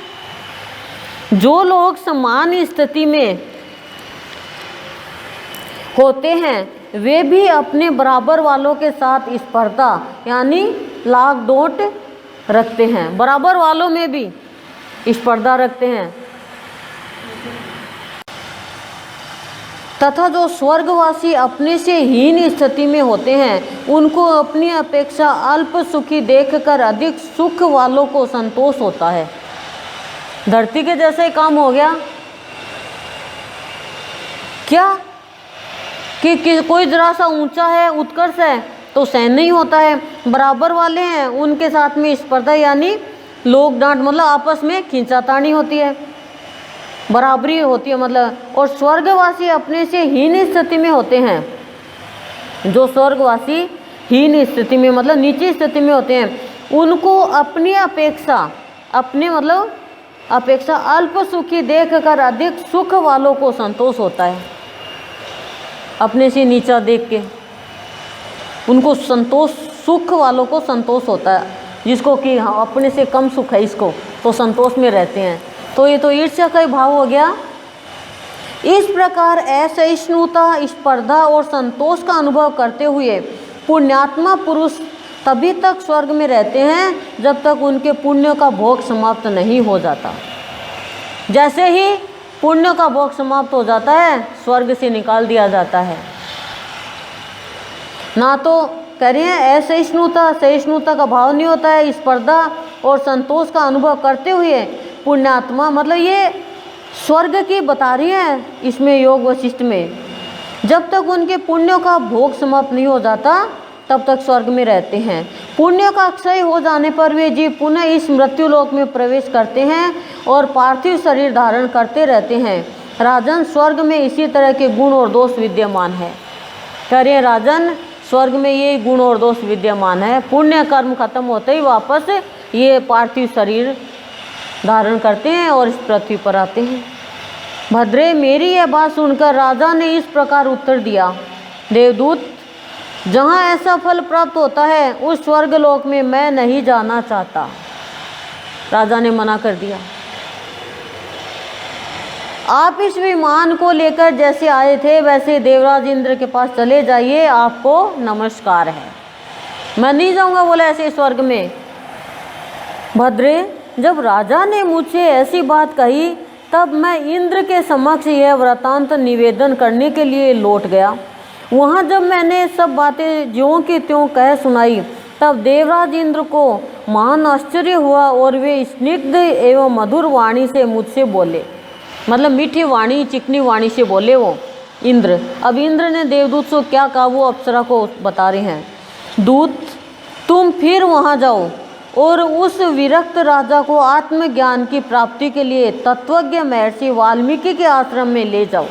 जो लोग समान स्थिति में होते हैं वे भी अपने बराबर वालों के साथ स्पर्धा यानी लाग डोट रखते हैं, बराबर वालों में भी स्पर्धा रखते हैं। तथा जो स्वर्गवासी अपने से हीन स्थिति में होते हैं उनको अपनी अपेक्षा अल्प सुखी देखकर अधिक सुख वालों को संतोष होता है। धरती के जैसे काम हो गया क्या कि कोई जरा सा ऊंचा है, उत्कर्ष है तो सहन नहीं होता है, बराबर वाले हैं उनके साथ में स्पर्धा यानी लोग डांट, मतलब आपस में खींचातानी होती है, बराबरी होती है मतलब। और स्वर्गवासी अपने से हीन स्थिति में होते हैं, जो स्वर्गवासी हीन स्थिति में मतलब नीची स्थिति में होते हैं उनको अपनी अपेक्षा, अपने मतलब अपेक्षा अल्प सुखी देखकर अधिक सुख वालों को संतोष होता है। अपने से नीचा देख के उनको संतोष, सुख वालों को संतोष होता है, जिसको कि हाँ अपने से कम सुख है इसको तो संतोष में रहते हैं। तो ये तो ईर्ष्या का ही भाव हो गया। इस प्रकार असहिष्णुता, स्पर्धा और संतोष का अनुभव करते हुए पुण्यात्मा पुरुष तभी तक स्वर्ग में रहते हैं जब तक उनके पुण्य का भोग समाप्त नहीं हो जाता। जैसे ही पुण्य का भोग समाप्त हो जाता है, स्वर्ग से निकाल दिया जाता है। ना तो कह रहे हैं सहिष्णुता का भाव नहीं होता है, स्पर्धा और संतोष का अनुभव करते हुए पुण्यात्मा, मतलब ये स्वर्ग की बता रही है इसमें योग वशिष्ठ में, जब तक उनके पुण्यों का भोग समाप्त नहीं हो जाता तब तक स्वर्ग में रहते हैं। पुण्य का क्षय हो जाने पर वे जीव पुनः इस मृत्यु लोक में प्रवेश करते हैं और पार्थिव शरीर धारण करते रहते हैं। राजन, स्वर्ग में इसी तरह के गुण और दोष विद्यमान है। कह रहे हैं राजन, स्वर्ग में ये गुण और दोष विद्यमान है। पुण्य कर्म खत्म होते ही वापस ये पार्थिव शरीर धारण करते हैं और इस पृथ्वी पर आते हैं। भद्रे, मेरी यह बात सुनकर राजा ने इस प्रकार उत्तर दिया, देवदूत, जहाँ ऐसा फल प्राप्त होता है उस स्वर्ग लोक में मैं नहीं जाना चाहता। राजा ने मना कर दिया। आप इस विमान को लेकर जैसे आए थे वैसे देवराज इंद्र के पास चले जाइए, आपको नमस्कार है। मैं नहीं जाऊंगा बोले ऐसे स्वर्ग में। भद्रे, जब राजा ने मुझसे ऐसी बात कही तब मैं इंद्र के समक्ष यह वृतांत निवेदन करने के लिए लौट गया। वहाँ जब मैंने सब बातें ज्यों की त्यों कह सुनाई तब देवराज इंद्र को महान आश्चर्य हुआ और वे स्निग्ध एवं मधुर वाणी से मुझसे बोले, मतलब मीठी वाणी, चिकनी वाणी से बोले वो इंद्र। अब इंद्र ने देवदूत से क्या कहा वो अप्सरा को बता रहे हैं। दूत, तुम फिर वहाँ जाओ और उस विरक्त राजा को आत्मज्ञान की प्राप्ति के लिए तत्वज्ञ महर्षि वाल्मीकि के आश्रम में ले जाओ।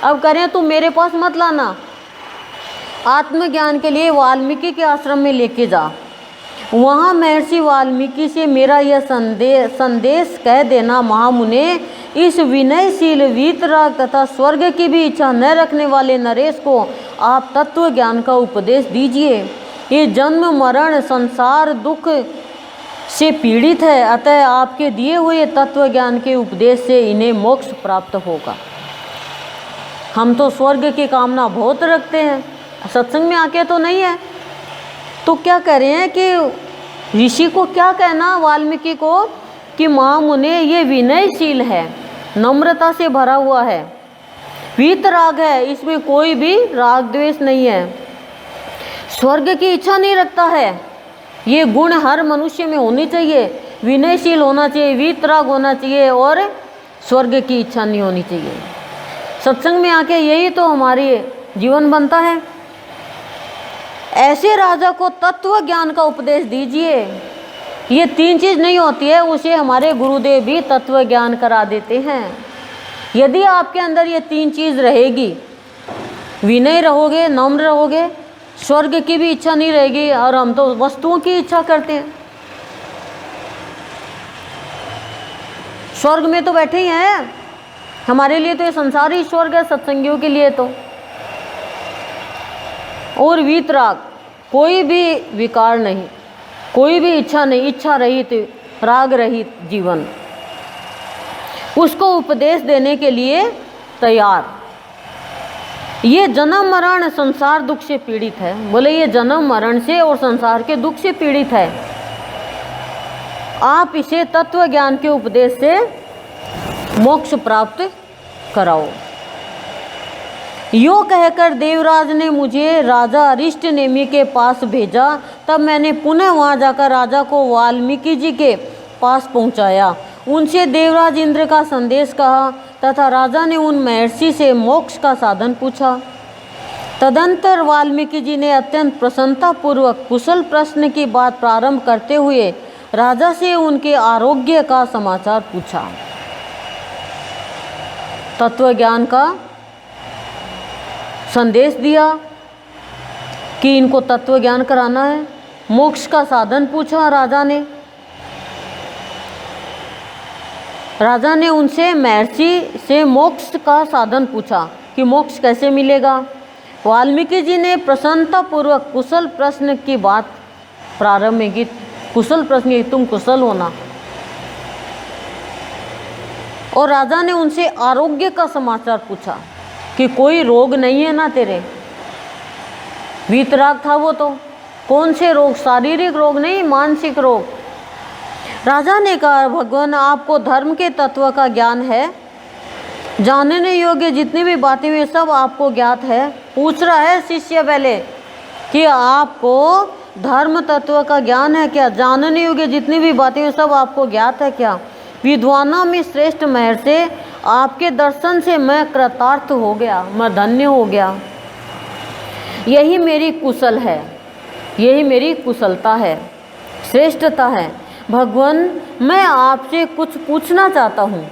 अब करें तुम मेरे पास मत लाना, आत्मज्ञान के लिए वाल्मीकि के आश्रम में लेके जा। वहाँ महर्षि वाल्मीकि से मेरा यह संदेश कह देना, महामुने, इस विनयशील वीतराग तथा स्वर्ग की भी इच्छा न रखने वाले नरेश को आप तत्व ज्ञान का उपदेश दीजिए। ये जन्म मरण संसार दुख से पीड़ित है, अतः आपके दिए हुए तत्व ज्ञान के उपदेश से इन्हें मोक्ष प्राप्त होगा। हम तो स्वर्ग की कामना बहुत रखते हैं, सत्संग में आके तो नहीं है। तो क्या कह रहे हैं कि ऋषि को क्या कहना, वाल्मीकि को, कि महामुने ये विनयशील है, नम्रता से भरा हुआ है, वीतराग है, इसमें कोई भी राग द्वेष नहीं है, स्वर्ग की इच्छा नहीं रखता है। ये गुण हर मनुष्य में होनी चाहिए, विनयशील होना चाहिए, वीतराग होना चाहिए और स्वर्ग की इच्छा नहीं होनी चाहिए। सत्संग में आके यही तो हमारी जीवन बनता है। ऐसे राजा को तत्व ज्ञान का उपदेश दीजिए। ये तीन चीज़ नहीं होती है, उसे हमारे गुरुदेव भी तत्व ज्ञान करा देते हैं। यदि आपके अंदर ये तीन चीज़ रहेगी, विनय रहोगे, नम्र रहोगे, स्वर्ग की भी इच्छा नहीं रहेगी, और हम तो वस्तुओं की इच्छा करते हैं। स्वर्ग में तो बैठे ही हैं, हमारे लिए तो ये संसार ही स्वर्ग है, सत्संगियों के लिए तो। और वीतराग, कोई भी विकार नहीं, कोई भी इच्छा नहीं, इच्छा रहित, राग रहित जीवन, उसको उपदेश देने के लिए तैयार। ये जन्म मरण संसार दुख से पीड़ित है, बोले ये जन्म मरण से और संसार के दुख से पीड़ित है। आप इसे तत्व ज्ञान के उपदेश से मोक्ष प्राप्त कराओ। यो कहकर देवराज ने मुझे राजा अरिष्टनेमि के पास भेजा। तब मैंने पुनः वहाँ जाकर राजा को वाल्मीकि जी के पास पहुँचाया, उनसे देवराज इंद्र का संदेश कहा तथा राजा ने उन महर्षि से मोक्ष का साधन पूछा। तदंतर वाल्मीकि जी ने अत्यंत प्रसन्नतापूर्वक कुशल प्रश्न की बात प्रारंभ करते हुए राजा से उनके आरोग्य का समाचार पूछा। तत्व ज्ञान का संदेश दिया कि इनको तत्व ज्ञान कराना है। मोक्ष का साधन पूछा राजा ने। राजा ने उनसे महर्षि से मोक्ष का साधन पूछा कि मोक्ष कैसे मिलेगा। वाल्मीकि जी ने प्रसन्नतापूर्वक कुशल प्रश्न की बात प्रारंभ में की। कुशल प्रश्न, तुम कुशल होना। और राजा ने उनसे आरोग्य का समाचार पूछा कि कोई रोग नहीं है ना तेरे। वीतराग था वो तो, कौन से रोग? शारीरिक रोग नहीं, मानसिक रोग। राजा ने कहा, भगवान आपको धर्म के तत्व का ज्ञान है, जानने योग्य जितनी भी बातें हुई सब आपको ज्ञात है। पूछ रहा है शिष्य पहले कि आपको धर्म तत्व का ज्ञान है क्या? जानने योग्य जितनी भी बातें हुई सब आपको ज्ञात है क्या? विद्वानों में श्रेष्ठ महर्षि, आपके दर्शन से मैं कृतार्थ हो गया, मैं धन्य हो गया। यही मेरी कुशल है, यही मेरी कुशलता है, श्रेष्ठता है। भगवान मैं आपसे कुछ पूछना चाहता हूँ,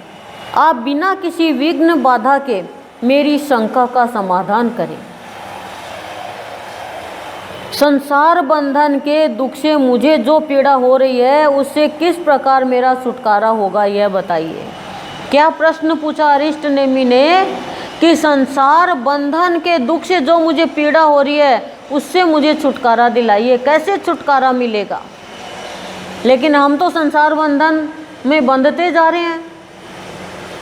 आप बिना किसी विघ्न बाधा के मेरी शंका का समाधान करें। संसार बंधन के दुख से मुझे जो पीड़ा हो रही है उससे किस प्रकार मेरा छुटकारा होगा, यह बताइए। क्या प्रश्न पूछा अरिष्ट नेमि ने कि संसार बंधन के दुख से जो मुझे पीड़ा हो रही है उससे मुझे छुटकारा दिलाइए, कैसे छुटकारा मिलेगा? लेकिन हम तो संसार बंधन में बंधते जा रहे हैं,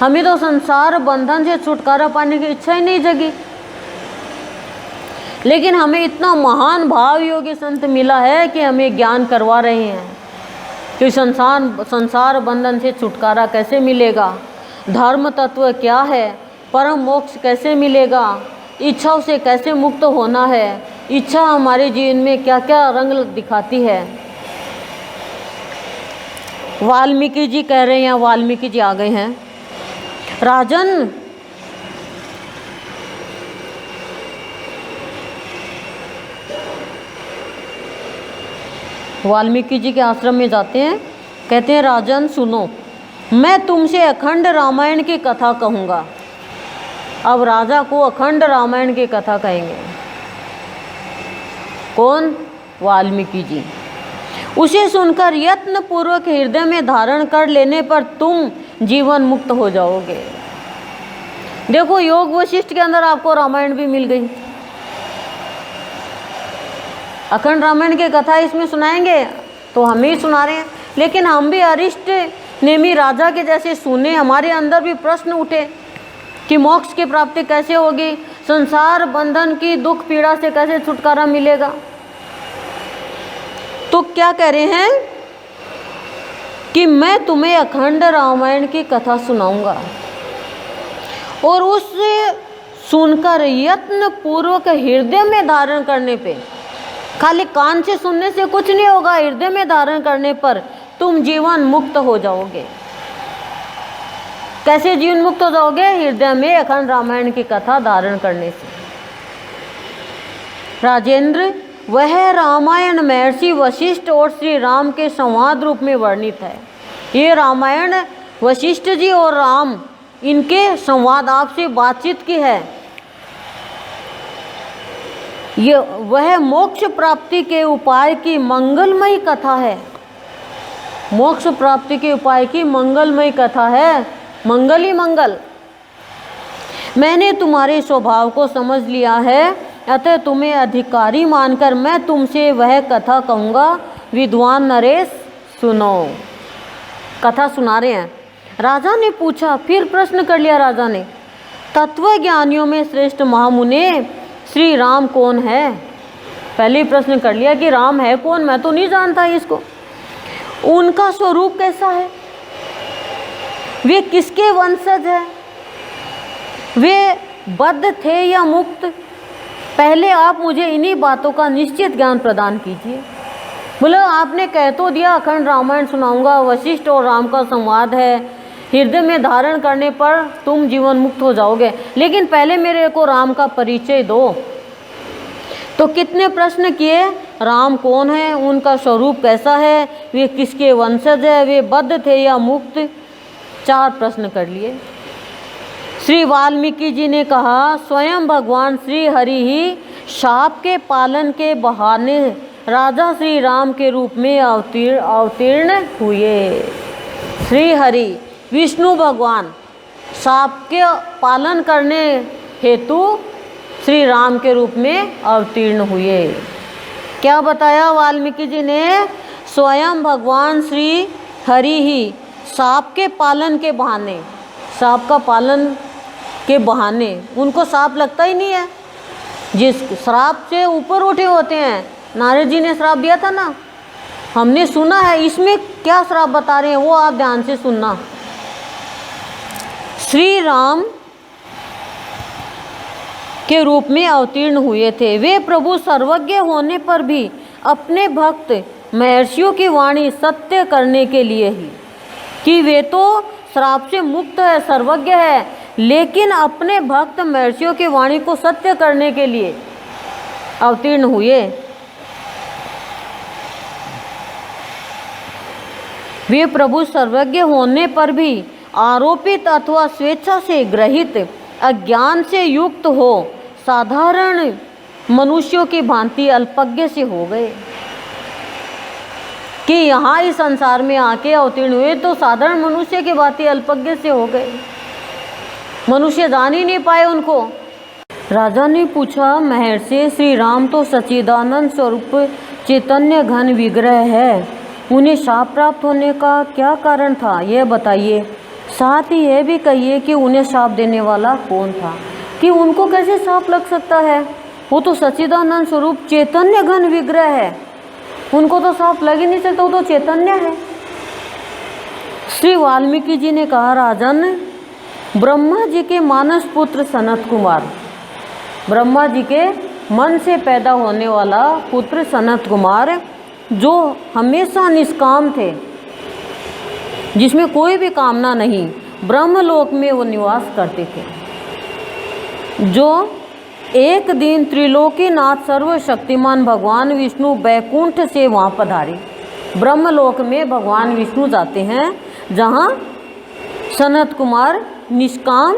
हमें तो संसार बंधन से छुटकारा पाने की इच्छा ही नहीं जगी। लेकिन हमें इतना महान भाव योगी संत मिला है कि हमें ज्ञान करवा रहे हैं कि संसार बंधन से छुटकारा कैसे मिलेगा, धर्म तत्व क्या है, परम मोक्ष कैसे मिलेगा, इच्छाओं से कैसे मुक्त होना है, इच्छा हमारे जीवन में क्या क्या रंग दिखाती है। वाल्मीकि जी कह रहे हैं, वाल्मीकि जी आ गए हैं। राजन, वाल्मीकि जी के आश्रम में जाते हैं, कहते हैं राजन सुनो, मैं तुमसे अखंड रामायण की कथा कहूँगा। अब राजा को अखंड रामायण की कथा कहेंगे। कौन? वाल्मीकि जी। उसे सुनकर यत्न पूर्वक हृदय में धारण कर लेने पर तुम जीवन मुक्त हो जाओगे। देखो, योग वशिष्ठ के अंदर आपको रामायण भी मिल गई। अखंड रामायण की कथा इसमें सुनाएंगे तो हम ही सुना रहे हैं, लेकिन हम भी अरिष्ट नेमि राजा के जैसे सुने, हमारे अंदर भी प्रश्न उठे कि मोक्ष की प्राप्ति कैसे होगी, संसार बंधन की दुख पीड़ा से कैसे छुटकारा मिलेगा। तो क्या कह रहे हैं कि मैं तुम्हें अखंड रामायण की कथा सुनाऊंगा और उससे सुनकर यत्न पूर्वक हृदय में धारण करने पे, खाली कान से सुनने से कुछ नहीं होगा, हृदय में धारण करने पर तुम जीवन मुक्त हो जाओगे। कैसे जीवन मुक्त हो जाओगे? हृदय में अखंड रामायण की कथा धारण करने से। राजेंद्र, वह रामायण महर्षि वशिष्ठ और श्री राम के संवाद रूप में वर्णित है। ये रामायण वशिष्ठ जी और राम, इनके संवाद, आपसे बातचीत की है। ये वह मोक्ष प्राप्ति के उपाय की मंगलमयी कथा है। मोक्ष प्राप्ति के उपाय की मंगलमयी कथा है, मंगल ही मंगल। मैंने तुम्हारे स्वभाव को समझ लिया है, अतः तुम्हें अधिकारी मानकर मैं तुमसे वह कथा कहूँगा। विद्वान नरेश सुनो। कथा सुना रहे हैं। राजा ने पूछा, फिर प्रश्न कर लिया राजा ने, तत्वज्ञानियों में श्रेष्ठ महामुने श्री राम कौन है? पहले ही प्रश्न कर लिया कि राम है कौन, मैं तो नहीं जानता इसको। उनका स्वरूप कैसा है, वे किसके वंशज हैं, वे बद्ध थे या मुक्त? पहले आप मुझे इन्हीं बातों का निश्चित ज्ञान प्रदान कीजिए। बोले, आपने कह तो दिया अखंड रामायण सुनाऊंगा, वशिष्ठ और राम का संवाद है, हृदय में धारण करने पर तुम जीवन मुक्त हो जाओगे, लेकिन पहले मेरे को राम का परिचय दो। तो कितने प्रश्न किए? राम कौन है, उनका स्वरूप कैसा है, वे किसके वंशज है, वे बद्ध थे या मुक्त? 4 प्रश्न कर लिए। श्री वाल्मीकि जी ने कहा, स्वयं भगवान श्री हरि ही शाप के पालन के बहाने राजा श्री राम के रूप में अवतीर्ण हुए। श्री हरि विष्णु भगवान शाप के पालन करने हेतु श्री राम के रूप में अवतीर्ण हुए। क्या बताया वाल्मीकि जी ने? स्वयं भगवान श्री हरि ही शाप के पालन के बहाने, शाप का पालन के बहाने, उनको शाप लगता ही नहीं है, जिस श्राप से ऊपर उठे होते हैं नारद जी ने श्राप दिया था ना, हमने सुना है। इसमें क्या श्राप बता रहे हैं वो आप ध्यान से सुनना। श्री राम के रूप में अवतीर्ण हुए थे। वे प्रभु सर्वज्ञ होने पर भी अपने भक्त महर्षियों की वाणी सत्य करने के लिए ही, कि वे तो श्राप से मुक्त है, सर्वज्ञ है, लेकिन अपने भक्त महर्षियों की वाणी को सत्य करने के लिए अवतीर्ण हुए। वे प्रभु सर्वज्ञ होने पर भी आरोपित अथवा स्वेच्छा से ग्रहित अज्ञान से युक्त हो साधारण मनुष्यों की भांति अल्पज्ञ से हो गए, कि यहाँ इस संसार में आके अवतीर्ण हुए तो साधारण मनुष्य की भांति अल्पज्ञ से हो गए, मनुष्य जान ही नहीं पाए उनको। राजा ने पूछा, महर्षि श्री राम तो सच्चिदानंद स्वरूप चैतन्य घन विग्रह है, उन्हें शाप प्राप्त होने का क्या कारण था, यह बताइए। साथ ही यह भी कहिए कि उन्हें शाप देने वाला कौन था, कि उनको कैसे शाप लग सकता है, वो तो सच्चिदानंद स्वरूप चैतन्य घन विग्रह है, उनको तो शाप लग ही नहीं सकता, वो तो चैतन्य है। श्री वाल्मीकि जी ने कहा, राजन, ब्रह्मा जी के मानस पुत्र सनत कुमार, ब्रह्मा जी के मन से पैदा होने वाला पुत्र सनत कुमार, जो हमेशा निष्काम थे, जिसमें कोई भी कामना नहीं, ब्रह्मलोक में वो निवास करते थे, जो एक दिन त्रिलोकीनाथ सर्वशक्तिमान भगवान विष्णु बैकुंठ से वहाँ पधारे। ब्रह्मलोक में भगवान विष्णु जाते हैं, जहाँ सनत कुमार निष्काम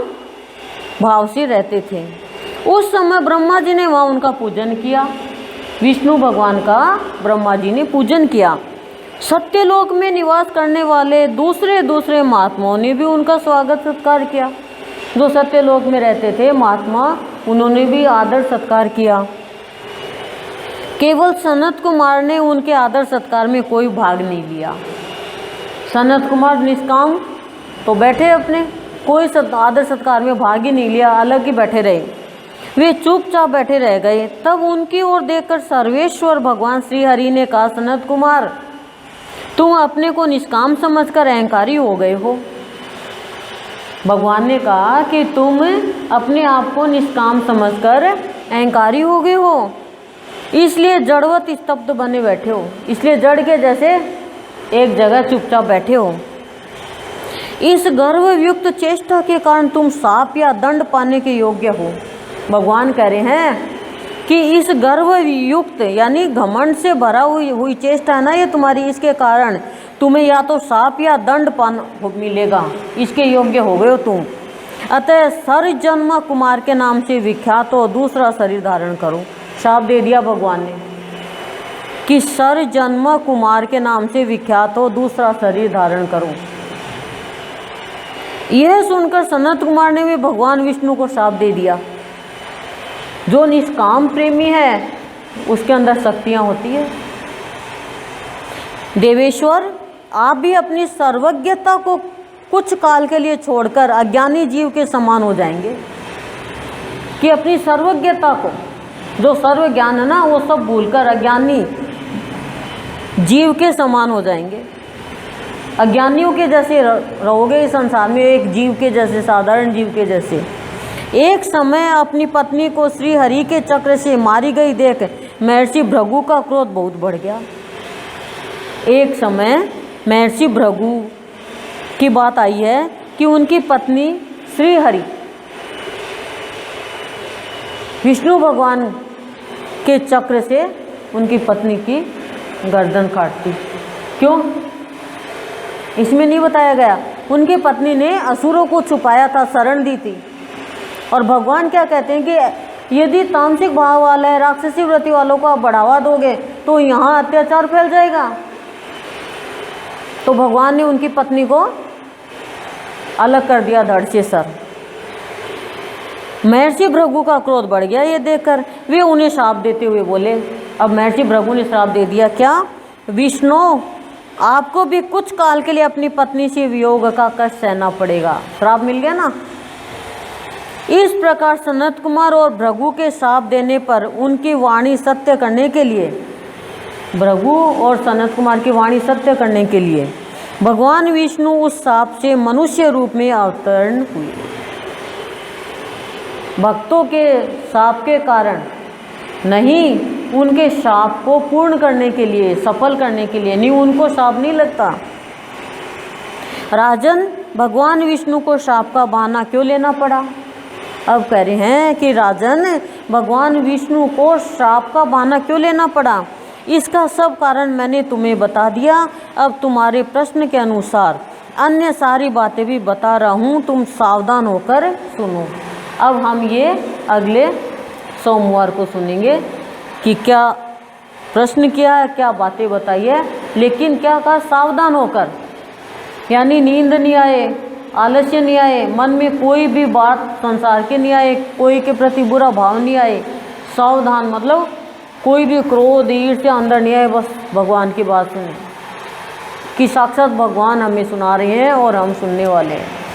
भाव से रहते थे। उस समय ब्रह्मा जी ने वहाँ उनका पूजन किया, विष्णु भगवान का ब्रह्मा जी ने पूजन किया। सत्यलोक में निवास करने वाले दूसरे महात्माओं ने भी उनका स्वागत सत्कार किया। जो सत्यलोक में रहते थे महात्मा, उन्होंने भी आदर सत्कार किया। केवल सनत कुमार ने उनके आदर सत्कार में कोई भाग नहीं लिया। सनत कुमार निष्काम तो बैठे अपने, कोई आदर सत्कार में भाग ही नहीं लिया, अलग ही बैठे रहे। वे चुपचाप बैठे रह गए। तब उनकी ओर देखकर सर्वेश्वर भगवान श्री हरि ने कहा, सनत कुमार, तुम अपने को निष्काम समझकर अहंकारी हो गए हो। भगवान ने कहा कि तुम अपने आप को निष्काम समझकर अहंकारी हो गए हो, इसलिए जड़वत स्तब्ध बने बैठे हो, इसलिए जड़ के जैसे एक जगह चुपचाप बैठे हो। इस गर्वयुक्त चेष्टा के कारण तुम शाप या दंड पाने के योग्य हो। भगवान कह रहे हैं कि इस गर्वयुक्त यानी घमंड से भरा हुई चेष्टा है ना ये तुम्हारी, इसके कारण तुम्हें या तो शाप या दंड पान मिलेगा, इसके योग्य हो गए हो तुम। अतः सर जन्म कुमार के नाम से विख्यात हो, दूसरा शरीर धारण करो। शाप दे दिया भगवान ने कि सर जन्म कुमार के नाम से विख्यात हो, दूसरा शरीर धारण करो। यह सुनकर सनत कुमार ने भी भगवान विष्णु को शाप दे दिया। जो निष्काम प्रेमी है उसके अंदर शक्तियाँ होती है। देवेश्वर, आप भी अपनी सर्वज्ञता को कुछ काल के लिए छोड़कर अज्ञानी जीव के समान हो जाएंगे, कि अपनी सर्वज्ञता को, जो सर्व ज्ञान है ना, वो सब भूलकर अज्ञानी जीव के समान हो जाएंगे। अज्ञानियों के जैसे रहोगे इस संसार में, एक जीव के जैसे, साधारण जीव के जैसे। एक समय अपनी पत्नी को श्री हरि के चक्र से मारी गई देख महर्षि भृगु का क्रोध बहुत बढ़ गया। एक समय महर्षि भृगु की बात आई है कि उनकी पत्नी श्री हरि विष्णु भगवान के चक्र से उनकी पत्नी की गर्दन काटती। क्यों, इसमें नहीं बताया गया। उनकी पत्नी ने असुरों को छुपाया था, शरण दी थी। और भगवान क्या कहते हैं कि यदि तामसिक भाव वाला है, राक्षसी वृत्ति वालों को आप बढ़ावा दोगे तो यहाँ अत्याचार फैल जाएगा। तो भगवान ने उनकी पत्नी को अलग कर दिया धड़ से सर। महर्षि भृगु का क्रोध बढ़ गया ये देखकर। वे उन्हें श्राप देते हुए बोले, अब महर्षि भृगु ने श्राप दे दिया, क्या विष्णु, आपको भी कुछ काल के लिए अपनी पत्नी से वियोग का कष्ट सहना पड़ेगा। श्राप मिल गया ना। इस प्रकार सनत कुमार और भृगु के शाप देने पर उनकी वाणी सत्य करने के लिए भृगु और सनत कुमार की वाणी सत्य करने के लिए भगवान विष्णु उस सांप से मनुष्य रूप में अवतरण हुए। भक्तों के शाप के कारण नहीं, उनके शाप को पूर्ण करने के लिए, सफल करने के लिए, नहीं, उनको शाप नहीं लगता। राजन, भगवान विष्णु को शाप का बहाना क्यों लेना पड़ा? अब कह रहे हैं कि राजन, भगवान विष्णु को शाप का बहाना क्यों लेना पड़ा? इसका सब कारण मैंने तुम्हें बता दिया। अब तुम्हारे प्रश्न के अनुसार अन्य सारी बातें भी बता रहा हूँ, तुम सावधान होकर सुनो। अब हम ये अगले सोमवार को सुनेंगे कि क्या प्रश्न किया है, क्या बातें बताई है, लेकिन क्या कहा, सावधान होकर, यानी नींद नहीं आए, आलस्य नहीं आए, मन में कोई भी बात संसार की नहीं आए, कोई के प्रति बुरा भाव नहीं आए। सावधान मतलब कोई भी क्रोध ईर्ष्या अंदर नहीं आए, बस भगवान की बात सुने कि साक्षात भगवान हमें सुना रहे हैं और हम सुनने वाले हैं।